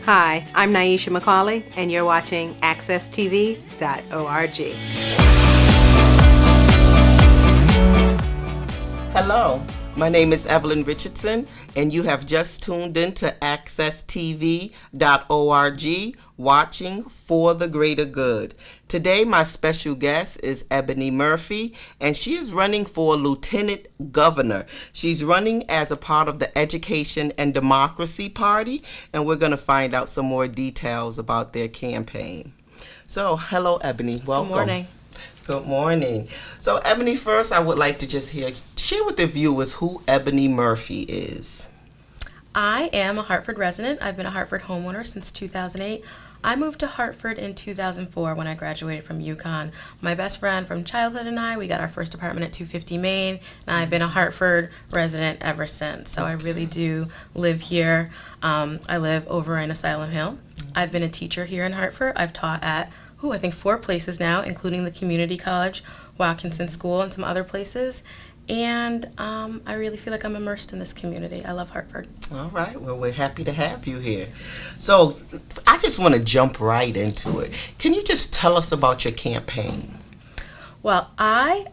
Hi, I'm Naisha McCauley, and you're watching AccessTV.org. Hello, my name is Evelyn Richardson, and you have just tuned into AccessTV.org, watching For the Greater Good. Today, my special guest is Ebony Murphy, and she is running for Lieutenant Governor. She's running as a part of the Education and Democracy Party, and we're going to find out some more details about their campaign. So, hello, Ebony. Welcome. Good morning. Good morning. So, Ebony, first I would like to just share with the viewers who Ebony Murphy is. I am a Hartford resident. I've been a Hartford homeowner since 2008. I moved to Hartford in 2004 when I graduated from UConn. My best friend from childhood and I, we got our first apartment at 250 Main, and I've been a Hartford resident ever since. So I really do live here. I live over in Asylum Hill. I've been a teacher here in Hartford. I've taught at I think 4 places now, including the community college, Watkinson School, and some other places. And I really feel like I'm immersed in this community. I love Hartford. All right. Well, we're happy to have you here. So I just want to jump right into it. Can you just tell us about your campaign? Well, I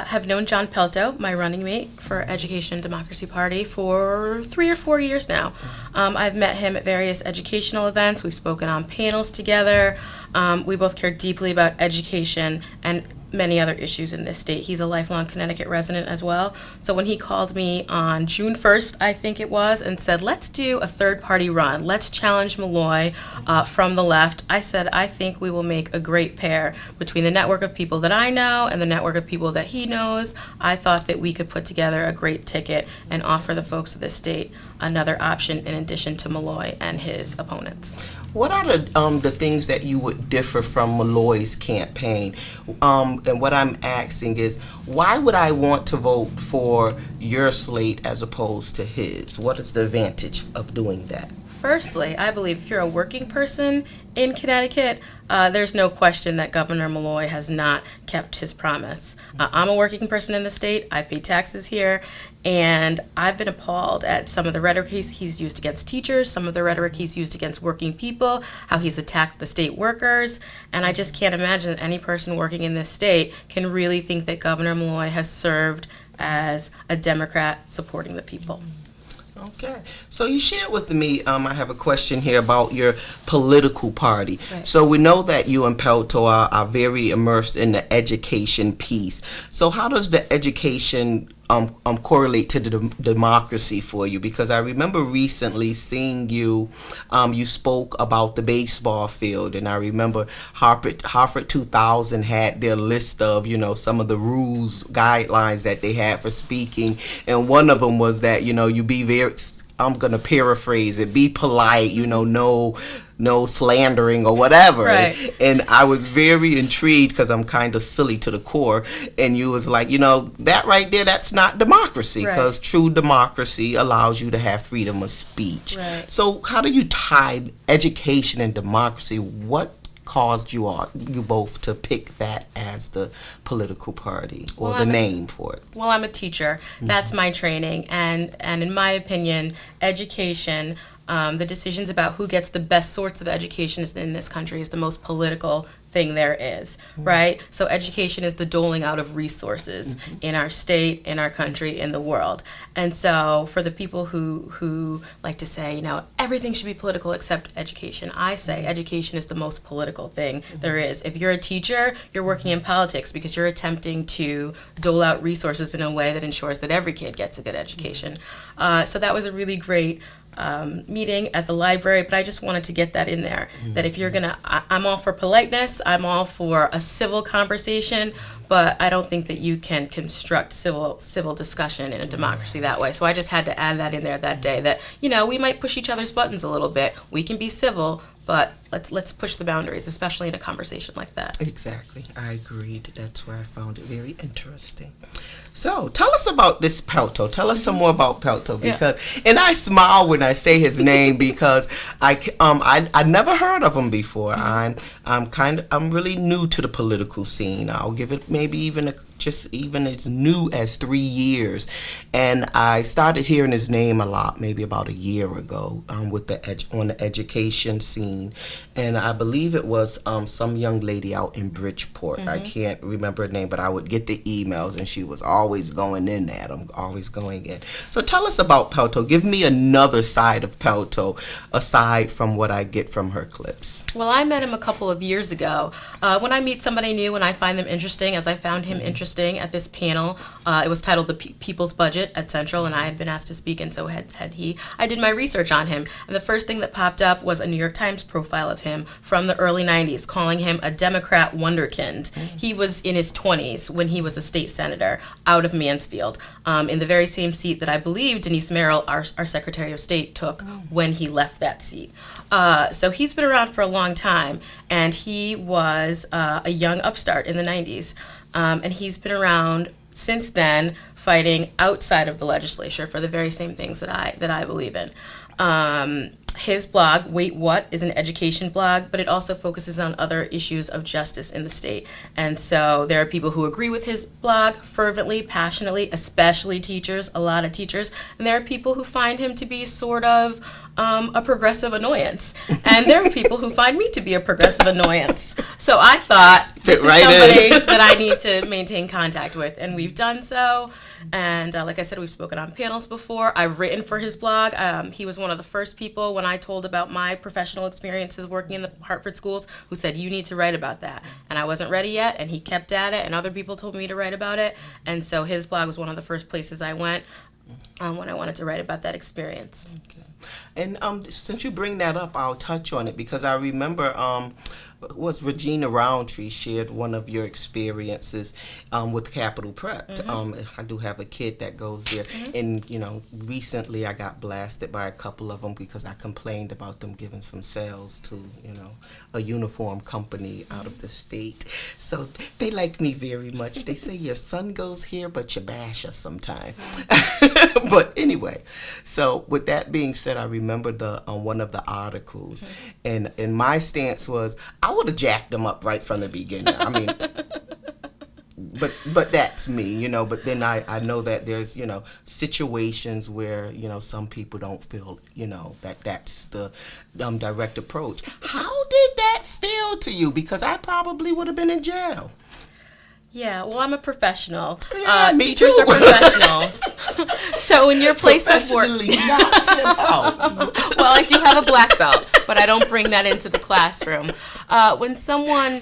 have known John Pelto, my running mate for Education and Democracy Party, for 3 or 4 years now. I've met him at various educational events. We've spoken on panels together. We both care deeply about education and many other issues in this state. He's a lifelong Connecticut resident as well. So when he called me on June 1st, I think it was, and said, let's do a third-party run. Let's challenge Malloy from the left. I said, I think we will make a great pair between the network of people that I know and the network of people that he knows. I thought that we could put together a great ticket and offer the folks of this state another option in addition to Malloy and his opponents. What are the things that you would differ from Malloy's campaign? And what I'm asking is, why would I want to vote for your slate as opposed to his? What is the advantage of doing that? Firstly, I believe if you're a working person in Connecticut, there's no question that Governor Malloy has not kept his promise. I'm a working person in the state. I pay taxes here. And I've been appalled at some of the rhetoric he's used against teachers, some of the rhetoric he's used against working people, how he's attacked the state workers. And I just can't imagine that any person working in this state can really think that Governor Malloy has served as a Democrat supporting the people. Okay. So you shared with me, I have a question here about your political party. Right. So we know that you and Pelto are very immersed in the education piece. So how does the education correlate to the democracy for you? Because I remember recently seeing you, you spoke about the baseball field, and I remember Hartford 2000 had their list of, some of the rules, guidelines that they had for speaking, and one of them was that, you be very, I'm going to paraphrase it, be polite, no slandering or whatever. Right. And I was very intrigued because I'm kind of silly to the core. And you was like, that right there, that's not democracy, because true democracy allows you to have freedom of speech. Right. So how do you tie education and democracy? What caused you both to pick that as the political party or the name for it? Well, I'm a teacher. That's my training. And in my opinion, education, the decisions about who gets the best sorts of education in this country is the most political thing there is, right? So education is the doling out of resources in our state, in our country, in the world. And so for the people who like to say, everything should be political except education, I say education is the most political thing there is. If you're a teacher, you're working in politics because you're attempting to dole out resources in a way that ensures that every kid gets a good education. So that was a really great meeting at the library, but I just wanted to get that in there, that if you're I'm all for politeness, I'm all for a civil conversation, but I don't think that you can construct civil discussion in a democracy that way. So I just had to add that in there that day, that, we might push each other's buttons a little bit. We can be civil, but let's push the boundaries, especially in a conversation like that. Exactly. I agreed. That's why I found it very interesting. So tell us about this Pelto. Tell us some more about Pelto, because, and I smile when I say his name because I never heard of him before. I'm really new to the political scene. I'll give it maybe even just even as new as 3 years, and I started hearing his name a lot maybe about a year ago with on the education scene, and I believe it was some young lady out in Bridgeport. I can't remember her name, but I would get the emails, and she was always going in at him, always going in. So tell us about Pelto. Give me another side of Pelto aside from what I get from her clips. Well, I met him a couple of years ago. When I meet somebody new and I find them interesting, as I found him interesting at this panel, it was titled The People's Budget at Central, and I had been asked to speak, and so had he. I did my research on him, and the first thing that popped up was a New York Times profile of him from the early 90s, calling him a Democrat wonderkind. He was in his 20s when he was a state senator out of Mansfield, in the very same seat that I believe Denise Merrill, our Secretary of State, took when he left that seat. So he's been around for a long time, and he was a young upstart in the 90s. And he's been around since then, fighting outside of the legislature for the very same things that I believe in. His blog, Wait What, is an education blog, but it also focuses on other issues of justice in the state. And so there are people who agree with his blog fervently, passionately, especially teachers, a lot of teachers. And there are people who find him to be sort of a progressive annoyance. And there are people who find me to be a progressive annoyance. So I thought, this is somebody that I need to maintain contact with. And we've done so. And like I said, we've spoken on panels before. I've written for his blog. He was one of the first people when I told about my professional experiences working in the Hartford schools who said, you need to write about that. And I wasn't ready yet, and he kept at it, and other people told me to write about it. And so his blog was one of the first places I went when I wanted to write about that experience. Okay. And since you bring that up, I'll touch on it because I remember was Regina Roundtree shared one of your experiences with Capital Prep. I do have a kid that goes there, and recently I got blasted by a couple of them because I complained about them giving some sales to a uniform company out of the state. So they like me very much. They say your son goes here, but you bash us sometime. But anyway, so with that being said, I remember the one of the articles, and my stance was I would have jacked them up right from the beginning. I mean, but that's me, But then I know that there's situations where some people don't feel that's the direct approach. How did that feel to you? Because I probably would have been in jail. Yeah, well, I'm a professional. Yeah, me teachers too. are professionals. So in your place of work, knocked him out. Well, I do have a black belt, but I don't bring that into the classroom. When someone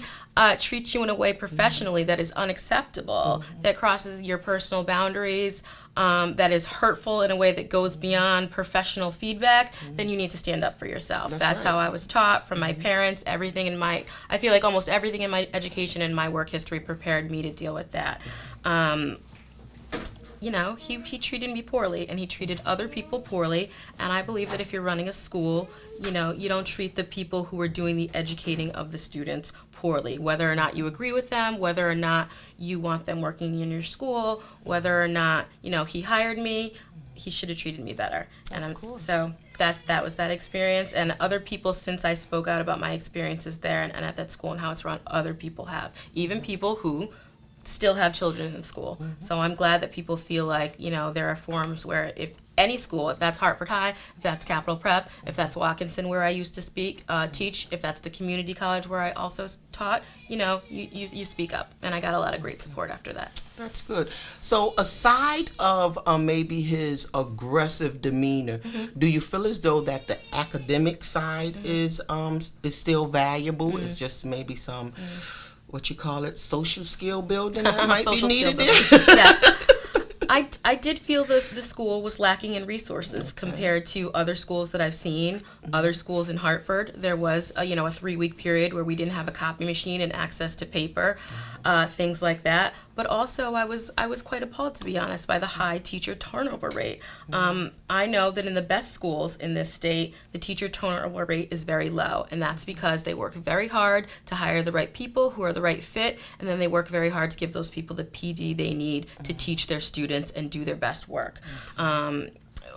treats you in a way professionally that is unacceptable, that crosses your personal boundaries, that is hurtful in a way that goes beyond professional feedback, then you need to stand up for yourself. That's right. How I was taught from my parents. I feel like almost everything in my education and my work history prepared me to deal with that. He treated me poorly, and he treated other people poorly, and I believe that if you're running a school, you don't treat the people who are doing the educating of the students poorly, whether or not you agree with them, whether or not you want them working in your school, whether or not, he hired me, he should have treated me better. And so that was that experience, and other people, since I spoke out about my experiences there and at that school and how it's run, other people have, even people who still have children in school. So I'm glad that people feel like, there are forums where if any school, if that's Hartford High, if that's Capital Prep, if that's Watkinson where I used to teach, if that's the community college where I also taught, you speak up. And I got a lot of great support after that. That's good. So aside of maybe his aggressive demeanor, do you feel as though that the academic side is still valuable? It's just maybe some social skill building that might be needed there? Yes. I did feel the school was lacking in resources compared to other schools that I've seen. Other schools in Hartford, there was a 3-week period where we didn't have a copy machine and access to paper, things like that. But also, I was quite appalled, to be honest, by the high teacher turnover rate. I know that in the best schools in this state, the teacher turnover rate is very low, and that's because they work very hard to hire the right people who are the right fit, and then they work very hard to give those people the PD they need to teach their students and do their best work.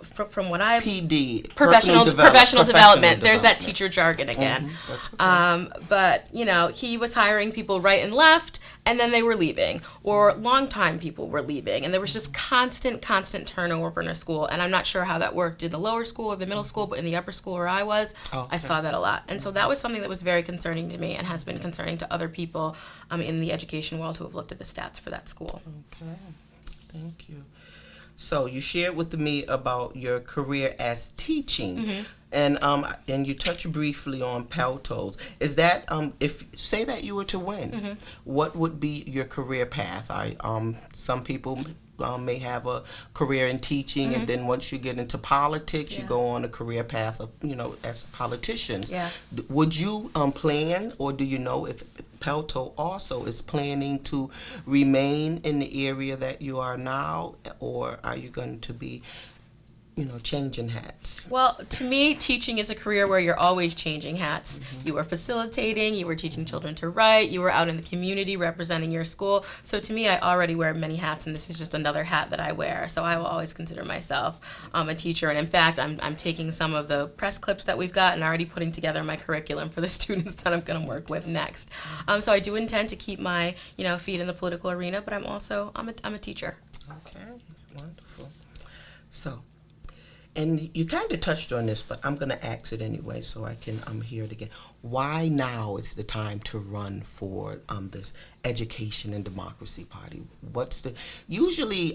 from what I've PD, professional development. There's that development. teacher jargon again. That's okay. But he was hiring people right and left, and then they were leaving, or longtime people were leaving, and there was just constant turnover in a school. And I'm not sure how that worked in the lower school or the middle school, but in the upper school where I was, I saw that a lot. And so that was something that was very concerning to me, and has been concerning to other people in the education world who have looked at the stats for that school. Okay, thank you. So you shared with me about your career as teaching, and you touched briefly on Pelto's. Is that if say that you were to win, what would be your career path? Some people may have a career in teaching, and then once you get into politics, you go on a career path of as politicians. Yeah. Would you plan, or do you know if Pelto also is planning to remain in the area that you are now, or are you going to be changing hats? Well, to me, teaching is a career where you're always changing hats. You were facilitating, you were teaching children to write, you were out in the community representing your school. So to me, I already wear many hats, and this is just another hat that I wear. So I will always consider myself a teacher. And in fact, I'm taking some of the press clips that we've got and already putting together my curriculum for the students that I'm going to work with next. So I do intend to keep my feet in the political arena, but I'm a teacher. Okay, wonderful. So. And you kind of touched on this, but I'm going to ask it anyway so I can hear it again. Why now is the time to run for this Education and Democracy Party? Usually,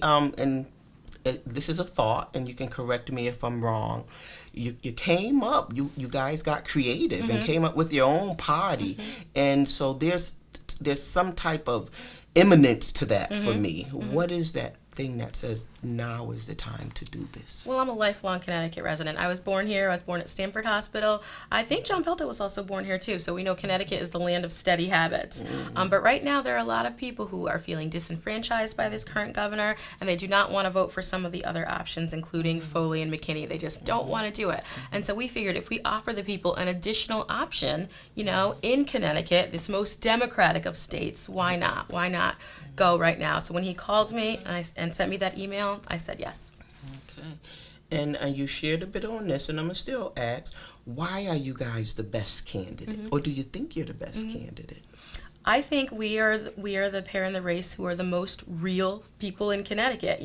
this is a thought, and you can correct me if I'm wrong, you came up, you guys got creative and came up with your own party. And so there's some type of imminence to that for me. What is that thing that says now is the time to do this? Well, I'm a lifelong Connecticut resident. I was born here. I was born at Stanford Hospital. I think John Pelto was also born here too, so we know Connecticut is the land of steady habits. But right now there are a lot of people who are feeling disenfranchised by this current governor, and they do not want to vote for some of the other options, including Foley and McKinney. They just don't want to do it. And so we figured if we offer the people an additional option, in Connecticut, this most democratic of states, why not? Why not go right now? So when he called me and sent me that email, I said yes. Okay. And you shared a bit on this, and I'm going to still ask, why are you guys the best candidate? Or do you think you're the best candidate? I think we are the pair in the race who are the most real people in Connecticut.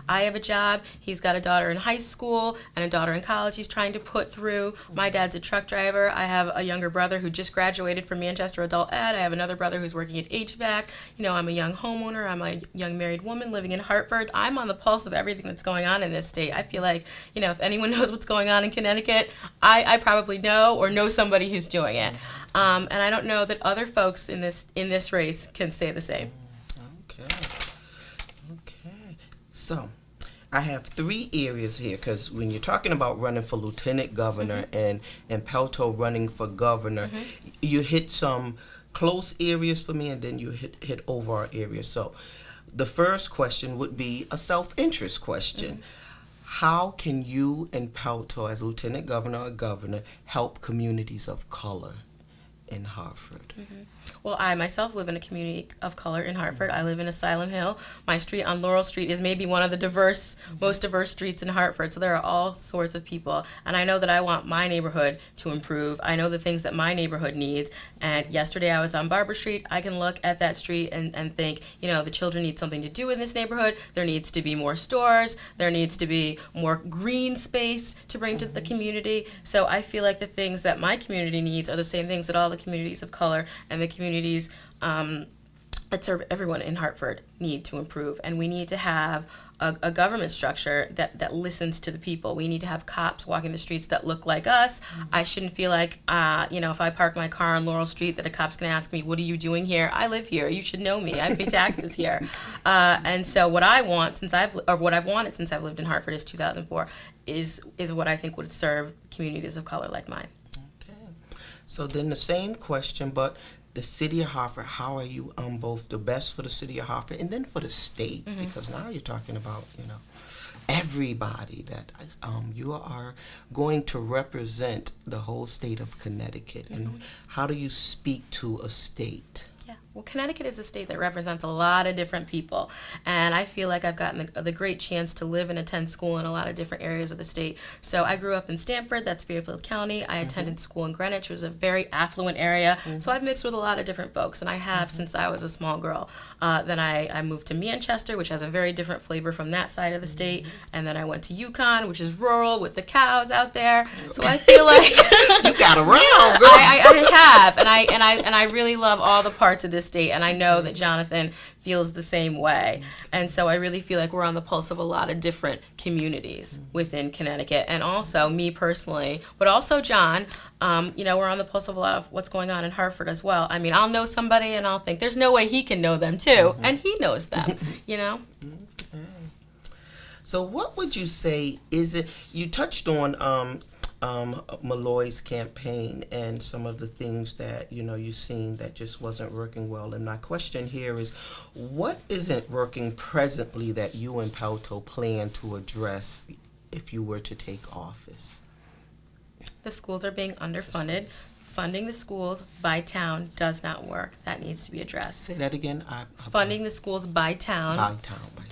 I have a job. He's got a daughter in high school and a daughter in college he's trying to put through. My dad's a truck driver. I have a younger brother who just graduated from Manchester Adult Ed. I have another brother who's working at HVAC. I'm a young homeowner. I'm a young married woman living in Hartford. I'm on the pulse of everything that's going on in this state. I feel like, if anyone knows what's going on in Connecticut, I probably know or know somebody who's doing it. And I don't know that other folks in this race can say the same. Okay. So, I have 3 areas here, because when you're talking about running for lieutenant governor and Pelto running for governor, you hit some close areas for me, and then you hit overall areas. So, the first question would be a self-interest question. How can you and Pelto, as lieutenant governor or governor, help communities of color in Hartford? Well, I myself live in a community of color in Hartford. I live in Asylum Hill. My street on Laurel Street is maybe one of the most diverse streets in Hartford. So there are all sorts of people. And I know that I want my neighborhood to improve. I know the things that my neighborhood needs. And yesterday I was on Barber Street. I can look at that street and think, the children need something to do in this neighborhood. There needs to be more stores. There needs to be more green space to bring to the community. So I feel like the things that my community needs are the same things that all the communities of color and the communities that serve everyone in Hartford need to improve. And we need to have a government structure that listens to the people. We need to have cops walking the streets that look like us. I shouldn't feel like, if I park my car on Laurel Street, that a cop's going to ask me, what are you doing here? I live here. You should know me. I pay taxes here. And so what I've wanted since I've lived in Hartford is 2004 is what I think would serve communities of color like mine. Okay. So then the same question, but the city of Hartford, how are you both the best for the city of Hartford and then for the state? Because now you're talking about, everybody that you are going to represent the whole state of Connecticut. And how do you speak to a state? Yeah. Well, Connecticut is a state that represents a lot of different people, and I feel like I've gotten the great chance to live and attend school in a lot of different areas of the state. So I grew up in Stamford, that's Fairfield County. I attended school in Greenwich, which was a very affluent area. So I've mixed with a lot of different folks, and I have since I was a small girl. Then I moved to Manchester, which has a very different flavor from that side of the state, and then I went to Yukon, which is rural with the cows out there. So I feel like you got around, girl. I have, and I really love all the parts of this state, and I know that Jonathan feels the same way. And so I really feel like we're on the pulse of a lot of different communities within Connecticut, and also me personally, but also John, we're on the pulse of a lot of what's going on in Hartford as well. I mean, I'll know somebody and I'll think there's no way he can know them too, and he knows them, So what would you say is it, you touched on Malloy's campaign and some of the things that you've seen that just wasn't working well, and my question here is, what isn't working presently that you and Pelto plan to address if you were to take office? The schools are being underfunded. Funding the schools by town does not work. That needs to be addressed. Say that again. Funding the schools by town.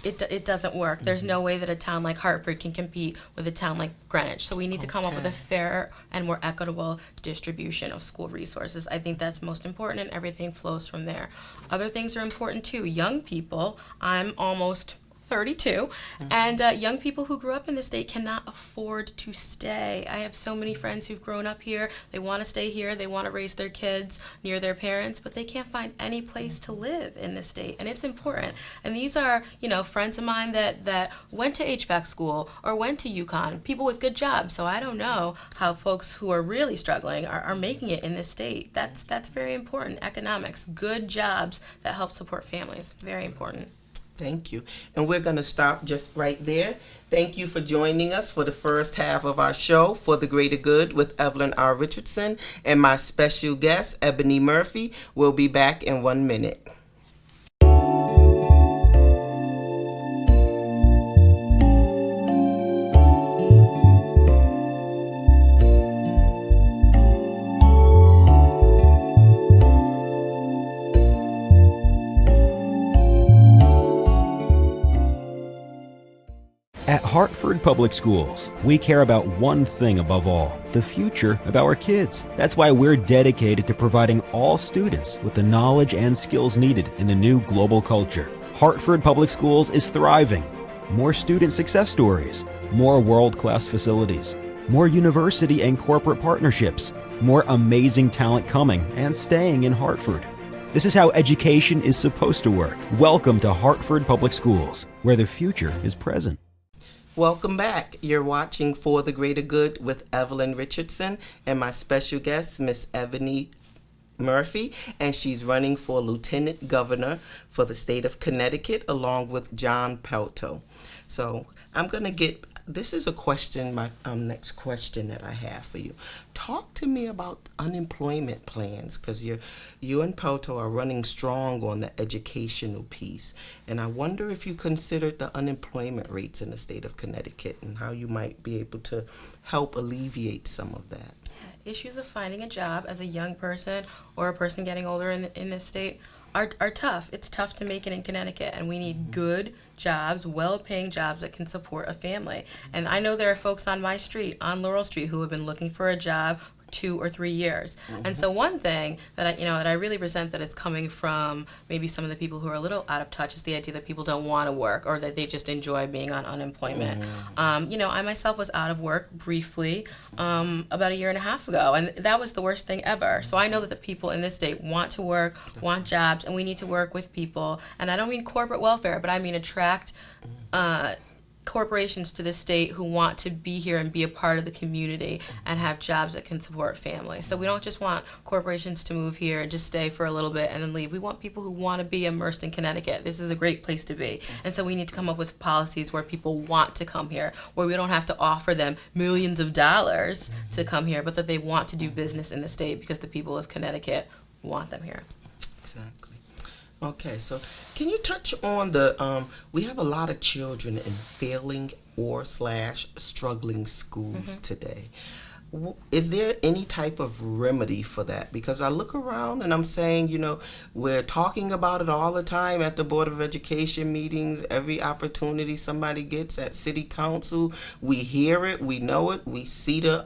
It doesn't work. There's no way that a town like Hartford can compete with a town like Greenwich. So we need to come up with a fairer and more equitable distribution of school resources. I think that's most important, and everything flows from there. Other things are important too. Young people, I'm almost 32, and young people who grew up in the state cannot afford to stay. I have so many friends who've grown up here. They want to stay here. They want to raise their kids near their parents, but they can't find any place to live in the state, and it's important. And these are, friends of mine that went to HVAC school or went to UConn, people with good jobs. So I don't know how folks who are really struggling are making it in this state. That's very important. Economics, good jobs that help support families, very important. Thank you. And we're going to stop just right there. Thank you for joining us for the first half of our show, For the Greater Good, with Evelyn R. Richardson and my special guest, Ebony Murphy. We'll be back in 1 minute. At Hartford Public Schools, we care about one thing above all, the future of our kids. That's why we're dedicated to providing all students with the knowledge and skills needed in the new global culture. Hartford Public Schools is thriving. More student success stories, more world-class facilities, more university and corporate partnerships, more amazing talent coming and staying in Hartford. This is how education is supposed to work. Welcome to Hartford Public Schools, where the future is present. Welcome back. You're watching For the Greater Good with Evelyn Richardson and my special guest, Miss Ebony Murphy, and she's running for Lieutenant Governor for the state of Connecticut along with John Pelto. So I'm going to get, this is a question, my next question that I have for you. Talk to me about unemployment plans, because you and Pelto are running strong on the educational piece. And I wonder if you considered the unemployment rates in the state of Connecticut and how you might be able to help alleviate some of that. Issues of finding a job as a young person or a person getting older in this state are tough. It's tough to make it in Connecticut, and we need good jobs, well-paying jobs that can support a family. And I know there are folks on my street, on Laurel Street, who have been looking for a job 2 or 3 years. And so one thing that I really resent that is coming from maybe some of the people who are a little out of touch is the idea that people don't want to work or that they just enjoy being on unemployment. I myself was out of work briefly about 1.5 years ago, and that was the worst thing ever. So I know that the people in this state want to work, want jobs, and we need to work with people. And I don't mean corporate welfare, but I mean attract corporations to the state who want to be here and be a part of the community and have jobs that can support families. So we don't just want corporations to move here and just stay for a little bit and then leave. We want people who want to be immersed in Connecticut. This is a great place to be. And so we need to come up with policies where people want to come here, where we don't have to offer them millions of dollars to come here, but that they want to do business in the state because the people of Connecticut want them here. Exactly. Okay, so can you touch on we have a lot of children in failing or / struggling schools today. Is there any type of remedy for that? Because I look around and I'm saying, we're talking about it all the time at the Board of Education meetings, every opportunity somebody gets at City Council. We hear it, we know it, we see the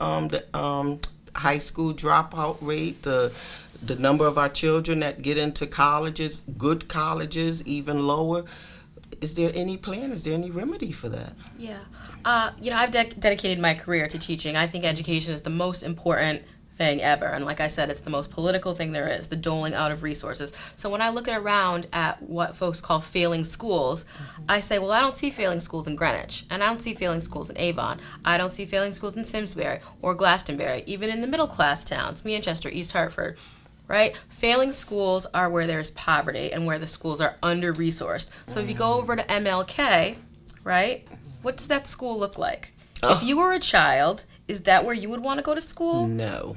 high school dropout rate, the number of our children that get into colleges, good colleges, even lower. Is there any plan? Is there any remedy for that? Yeah. I've dedicated my career to teaching. I think education is the most important thing ever. And like I said, it's the most political thing there is, the doling out of resources. So when I look around at what folks call failing schools, I say, well, I don't see failing schools in Greenwich, and I don't see failing schools in Avon. I don't see failing schools in Simsbury or Glastonbury, even in the middle class towns, Manchester, East Hartford. Right? Failing schools are where there's poverty and where the schools are under-resourced. So if you go over to MLK, right, what does that school look like? If you were a child, is that where you would want to go to school? No.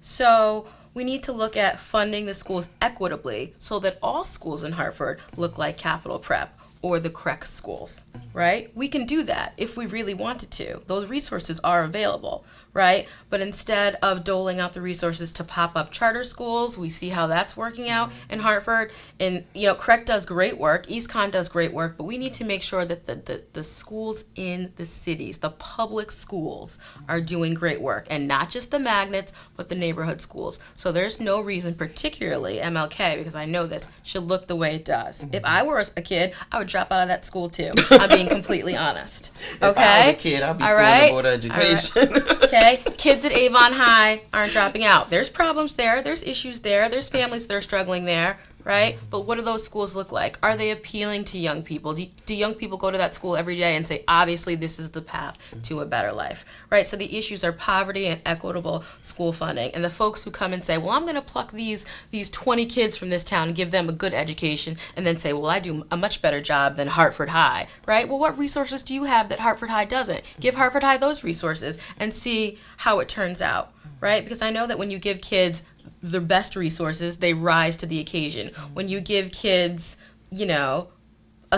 So we need to look at funding the schools equitably so that all schools in Hartford look like Capital Prep or the correct schools, right? We can do that if we really wanted to. Those resources are available, right? But instead of doling out the resources to pop up charter schools, we see how that's working out in Hartford. And, CREC does great work, EastCon does great work, but we need to make sure that the schools in the cities, the public schools, are doing great work. And not just the magnets, but the neighborhood schools. So there's no reason, particularly MLK, because I know this, should look the way it does. If I were a kid, I would drop out of that school too. I'm being completely honest. Okay? If I was a kid, I'd be suing the Board of Education. Okay? Kids at Avon High aren't dropping out. There's problems there. There's issues there. There's families that are struggling there, right? But what do those schools look like? Are they appealing to young people? Do young people go to that school every day and say, obviously, this is the path to a better life, right? So the issues are poverty and equitable school funding. And the folks who come and say, well, I'm going to pluck these 20 kids from this town and give them a good education, and then say, well, I do a much better job than Hartford High, right? Well, what resources do you have that Hartford High doesn't? Give Hartford High those resources and see how it turns out, right? Because I know that when you give kids the best resources, they rise to the occasion. When you give kids, a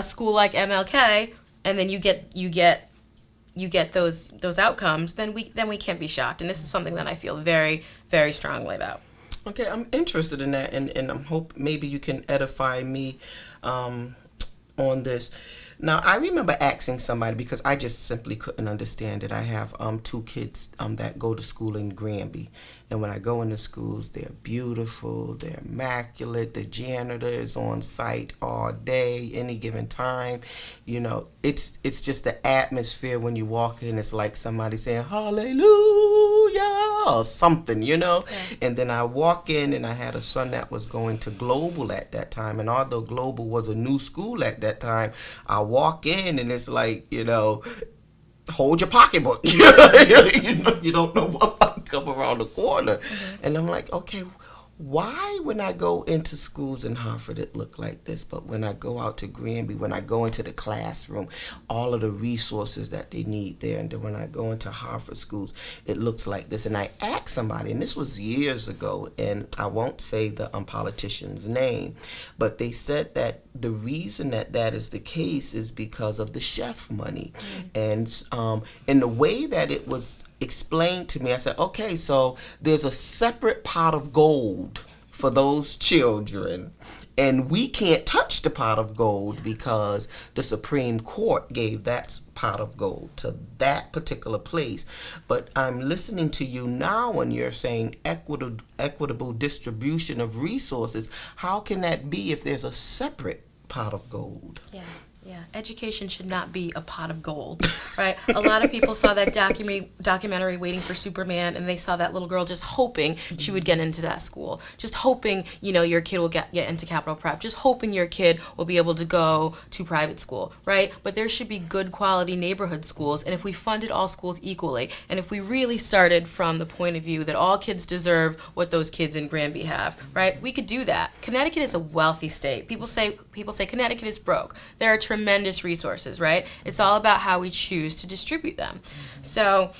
school like MLK, and then you get those outcomes, then we can't be shocked. And this is something that I feel very, very strongly about. Okay, I'm interested in that, and I'm hope maybe you can edify me on this. Now, I remember asking somebody, because I just simply couldn't understand it. I have 2 kids that go to school in Granby. And when I go into schools, they're beautiful, they're immaculate, the janitor is on site all day, any given time. It's just the atmosphere when you walk in. It's like somebody saying, hallelujah, or something, Yeah. And then I walk in, and I had a son that was going to Global at that time. And although Global was a new school at that time, I walk in, and it's like, hold your pocketbook. You don't know what might come around the corner. And I'm like, okay, why when I go into schools in Hartford it look like this, but when I go out to Granby, when I go into the classroom, all of the resources that they need there, and then when I go into Hartford schools, it looks like this. And I asked somebody, and this was years ago, and I won't say the politician's name, but they said that the reason that is the case is because of the chef money. And in the way that it was explained to me, I said, okay, so there's a separate pot of gold for those children, and we can't touch the pot of gold because the Supreme Court gave that pot of gold to that particular place. But I'm listening to you now, and you're saying equitable distribution of resources. How can that be if there's a separate pot of gold? Yeah, education should not be a pot of gold, right? A lot of people saw that documentary Waiting for Superman, and they saw that little girl just hoping she would get into that school, just hoping, your kid will get into Capital Prep, just hoping your kid will be able to go to private school, right? But there should be good quality neighborhood schools, and if we funded all schools equally, and if we really started from the point of view that all kids deserve what those kids in Granby have, right? We could do that. Connecticut is a wealthy state. People say Connecticut is broke. There are tremendous resources, right? It's all about how we choose to distribute them. So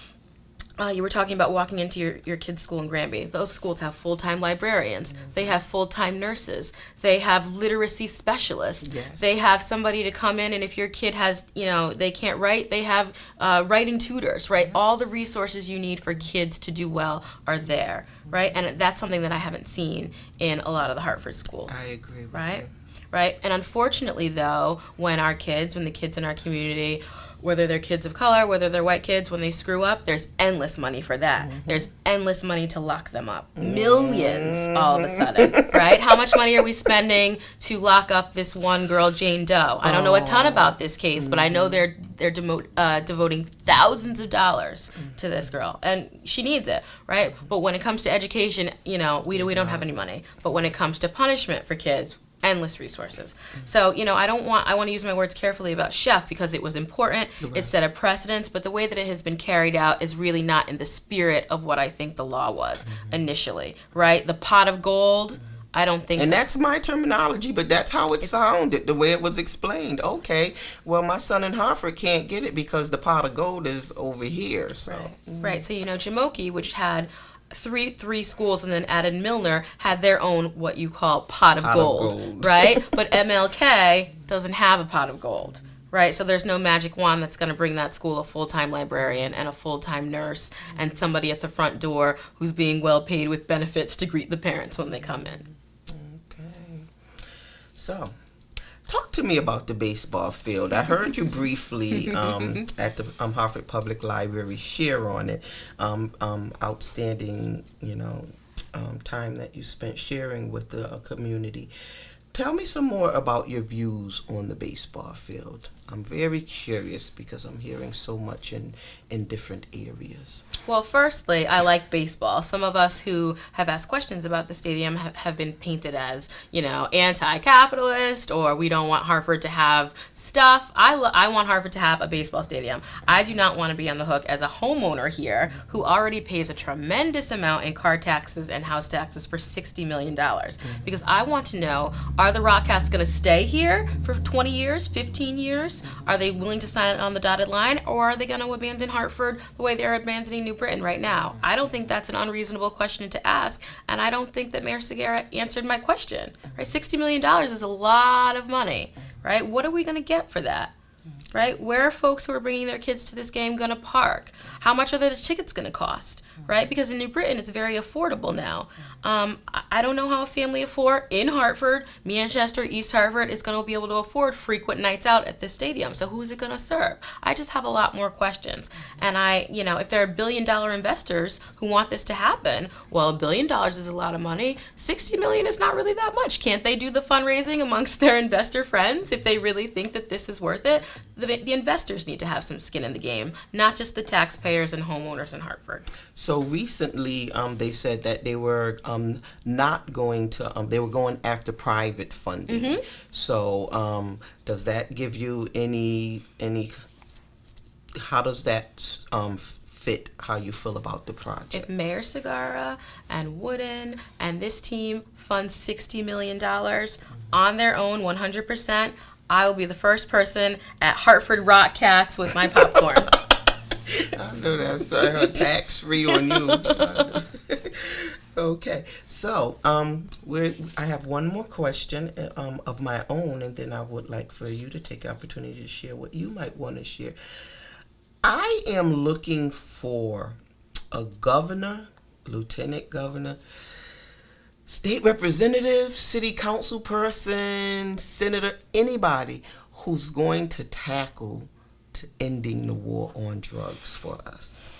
You were talking about walking into your kid's school in Granby. Those schools have full-time librarians. They have full-time nurses. They have literacy specialists. Yes. They have somebody to come in, and if your kid has, they can't write, they have writing tutors, right? All the resources you need for kids to do well are there, right? And that's something that I haven't seen in a lot of the Hartford schools. I agree with right? you. Right? And unfortunately, though, when the kids in our community, whether they're kids of color, whether they're white kids, when they screw up, there's endless money for that. Mm-hmm. There's endless money to lock them up. Millions all of a sudden, right? How much money are we spending to lock up this one girl, Jane Doe? I don't know a ton about this case, but I know they're devoting thousands of dollars to this girl, and she needs it, right? But when it comes to education, we don't have any money. But when it comes to punishment for kids, endless resources. So, I want to use my words carefully about Chef because it was important. Right. It set a precedence, but the way that it has been carried out is really not in the spirit of what I think the law was initially, right? The pot of gold, I don't think... And that's my terminology, but that's how it sounded, the way it was explained. Okay, well, my son in Hartford can't get it because the pot of gold is over here, so... Right, so, Jamoki, which had... Three schools and then added Milner had their own what you call pot of gold, right? But MLK doesn't have a pot of gold, right? So there's no magic wand that's going to bring that school a full-time librarian and a full-time nurse and somebody at the front door who's being well paid with benefits to greet the parents when they come in. Okay. So, talk to me about the baseball field. I heard you briefly at the Hartford Public Library share on it. Outstanding, time that you spent sharing with the community. Tell me some more about your views on the baseball field. I'm very curious because I'm hearing so much in different areas. Well, firstly, I like baseball. Some of us who have asked questions about the stadium have been painted as, anti-capitalist, or we don't want Hartford to have stuff. I want Hartford to have a baseball stadium. I do not want to be on the hook as a homeowner here who already pays a tremendous amount in car taxes and house taxes for $60 million. Because I want to know, are the Rockcats going to stay here for 20 years, 15 years? Are they willing to sign on the dotted line, or are they going to abandon Hartford the way they're abandoning New Britain right now? I don't think that's an unreasonable question to ask, and I don't think that Mayor Segarra answered my question. Right? $60 million is a lot of money, right? What are we going to get for that? Right? Where are folks who are bringing their kids to this game going to park? How much are the tickets going to cost? Right? Because in New Britain, it's very affordable now. I don't know how a family of four in Hartford, Manchester, East Hartford, is going to be able to afford frequent nights out at this stadium. So who is it going to serve? I just have a lot more questions. And if there are billion-dollar investors who want this to happen, well, $1 billion is a lot of money. $60 million is not really that much. Can't they do the fundraising amongst their investor friends if they really think that this is worth it? The investors need to have some skin in the game, not just the taxpayers and homeowners in Hartford. So recently, they said that they were not going to. They were going after private funding. Mm-hmm. So does that give you any? How does that fit how you feel about the project? If Mayor Segarra and Wooden and this team funds $60 million on their own 100%, I will be the first person at Hartford Rockcats with my popcorn. I know that's tax-free on you. Okay, so I have one more question of my own, and then I would like for you to take the opportunity to share what you might want to share. I am looking for a governor, lieutenant governor, state representative, city council person, senator, anybody who's going to tackle ending the war on drugs for us.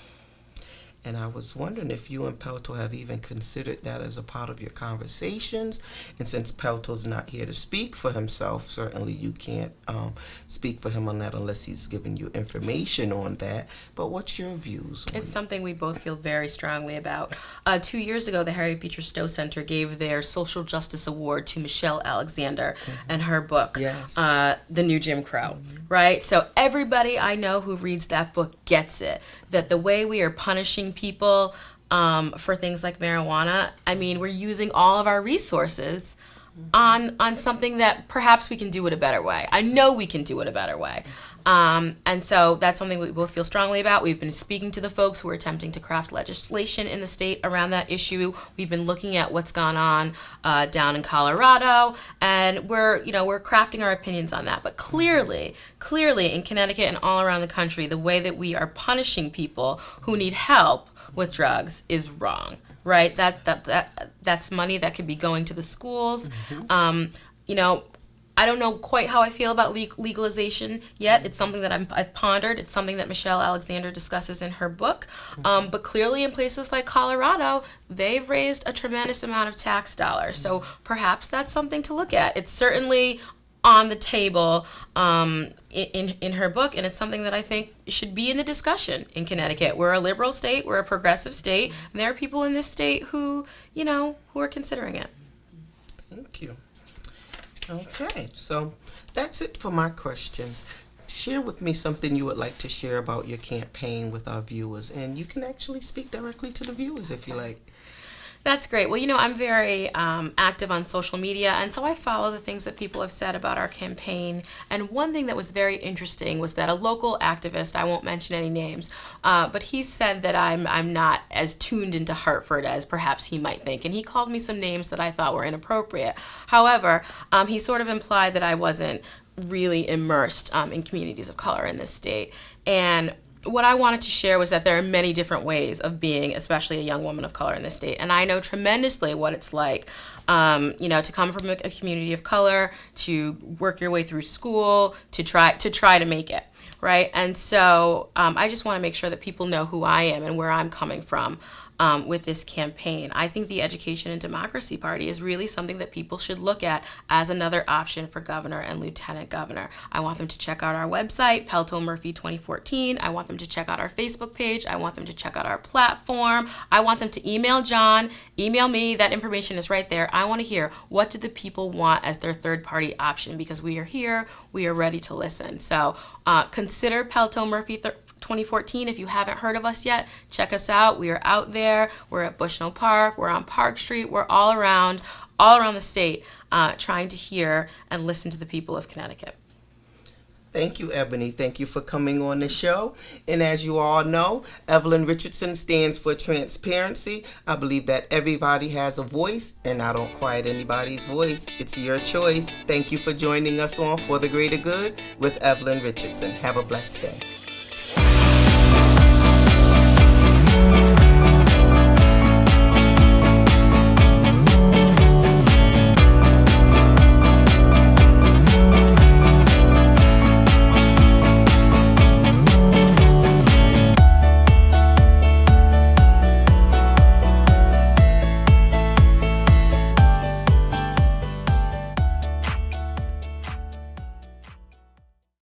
And I was wondering if you and Pelto have even considered that as a part of your conversations. And since Pelto's not here to speak for himself, certainly you can't speak for him on that unless he's given you information on that. But what's your views on It's something we both feel very strongly about. 2 years ago, the Harriet Beecher Stowe Center gave their Social Justice Award to Michelle Alexander and her book, Yes. The New Jim Crow, right? So everybody I know who reads that book gets it, that the way we are punishing people for things like marijuana, we're using all of our resources on something that perhaps we can do it a better way. I know we can do it a better way. And so that's something we both feel strongly about. We've been speaking to the folks who are attempting to craft legislation in the state around that issue. We've been looking at what's gone on down in Colorado, and we're crafting our opinions on that. But clearly in Connecticut and all around the country, the way that we are punishing people who need help with drugs is wrong. Right? That's money that could be going to the schools. I don't know quite how I feel about legalization yet. It's something that I've pondered. It's something that Michelle Alexander discusses in her book. But clearly in places like Colorado, they've raised a tremendous amount of tax dollars. So perhaps that's something to look at. It's certainly on the table in her book, and it's something that I think should be in the discussion in Connecticut. We're a liberal state, we're a progressive state, and there are people in this state who are considering it. Thank you. Okay, so that's it for my questions. Share with me something you would like to share about your campaign with our viewers, and you can actually speak directly to the viewers if you like. That's great. Well, I'm very active on social media, and so I follow the things that people have said about our campaign. And one thing that was very interesting was that a local activist, I won't mention any names, but he said that I'm not as tuned into Hartford as perhaps he might think, and he called me some names that I thought were inappropriate. However, he sort of implied that I wasn't really immersed in communities of color in this state. And what I wanted to share was that there are many different ways of being, especially a young woman of color in this state. And I know tremendously what it's like, to come from a community of color, to work your way through school, to try to make it, right? And so I just want to make sure that people know who I am and where I'm coming from with this campaign. I think the Education and Democracy Party is really something that people should look at as another option for governor and lieutenant governor. I want them to check out our website, Pelto Murphy 2014. I want them to check out our Facebook page. I want them to check out our platform. I want them to email John, email me. That information is right there. I want to hear, what do the people want as their third party option? Because we are here, we are ready to listen. So consider Pelto Murphy 2014. If you haven't heard of us yet, check us out. We are out there. We're at Bushnell Park. We're on Park Street. We're all around the state trying to hear and listen to the people of Connecticut. Thank you, Ebony. Thank you for coming on the show. And as you all know, Evelyn Richardson stands for transparency. I believe that everybody has a voice, and I don't quiet anybody's voice. It's your choice. Thank you for joining us on For the Greater Good with Evelyn Richardson. Have a blessed day.